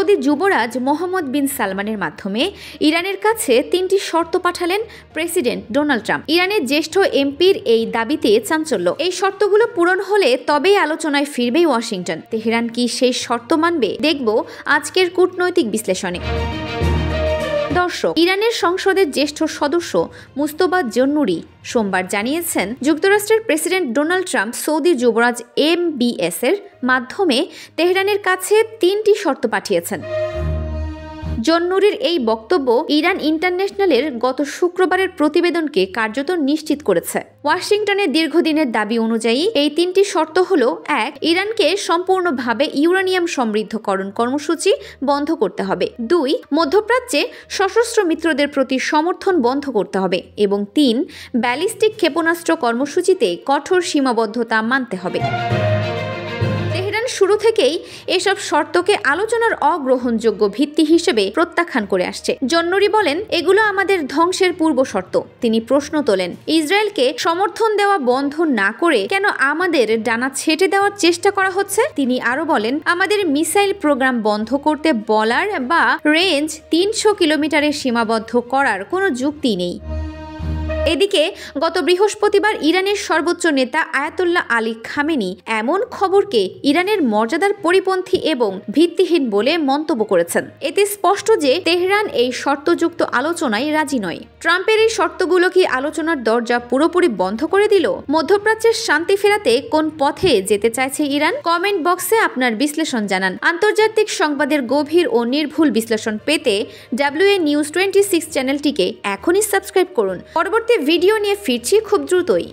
Saudi যুবরাজ মোহাম্মদ বিন সালমানের মাধ্যমে ইরানের কাছে 3টি শর্ত পাঠালেন প্রেসিডেন্ট ডোনাল্ড ট্রাম্প। ইরানের জ্যেষ্ঠ এমপির এই দাবিতে চাঞ্চল্য। এই শর্তগুলো পূরণ হলে তবেই আলোচনায় ফিরবে ওয়াশিংটন। তেহরান কি সেই শর্ত মানবে, দেখব আজকের কূটনৈতিক বিশ্লেষণে। দর্শক, ইরানের সংসদের জ্যেষ্ঠ সদস্য মুস্তফা জন্নুরি সোমবার জানিয়েছেন, যুক্তরাষ্ট্রের প্রেসিডেন্ট ডোনাল্ড ট্রাম্প সৌদি যুবরাজ MBS এর মাধ্যমে তেহরানের কাছে 3টি শর্ত পাঠিয়েছেন। জন্নুরির এই বক্তব্য ইরান ইন্টারন্যাশনালের গত শুক্রবারের প্রতিবেদনকে কার্যত নিশ্চিত করেছে। ওয়াশিংটনের দীর্ঘদিনের দাবি অনুযায়ী এই 3টি শর্ত হল: 1. ইরানকে সম্পূর্ণভাবে ইউরেনিয়াম সমৃদ্ধকরণ কর্মসূচি বন্ধ করতে হবে। 2. মধ্যপ্রাচ্যে সশস্ত্র মিত্রদের প্রতি সমর্থন বন্ধ করতে হবে। এবং 3. ব্যালিস্টিক ক্ষেপণাস্ত্র কর্মসূচিতে কঠোর সীমাবদ্ধতা মানতে হবে। শুরু থেকেই এসব শর্তকে আলোচনার অগ্রহণযোগ্য ভিত্তি হিসেবে প্রত্যাখ্যান করে আসছে। জন্নুরি বলেন, এগুলো আমাদের ধ্বংসের পূর্ব শর্ত। তিনি প্রশ্ন তোলেন, ইসরায়েলকে সমর্থন দেওয়া বন্ধ না করে কেন আমাদের ডানা ছেঁটে দেওয়ার চেষ্টা করা হচ্ছে? তিনি আরো বলেন, আমাদের মিসাইল প্রোগ্রাম বন্ধ করতে বলার বা রেঞ্জ 300 কিলোমিটারে সীমাবদ্ধ করার কোনো যুক্তি নেই। এদিকে গত বৃহস্পতিবার ইরানের সর্বোচ্চ নেতা আয়াতুল্লাহ আলী খামেনি এমন খবরকে ইরানের মর্যাদার পরিপন্থী এবং ভিত্তিহীন বলে মন্তব্য করেছেন। এতে স্পষ্ট যে তেহরান এই শর্তযুক্ত আলোচনায় রাজি নয়। ট্রাম্পের এই শর্তগুলো কি আলোচনার দরজা পুরোপুরি বন্ধ করে দিল? মধ্যপ্রাচ্যের শান্তি ফেরাতে কোন পথে যেতে চাইছে ইরান? কমেন্ট বক্সে আপনার বিশ্লেষণ জানান। আন্তর্জাতিক সংবাদের গভীর ও নির্ভুল বিশ্লেষণ পেতে WA News 26 চ্যানেলটিকে এখনই সাবস্ক্রাইব করুন। পরবর্তী ভিডিও নিয়ে ফিরছি খুব দ্রুতই।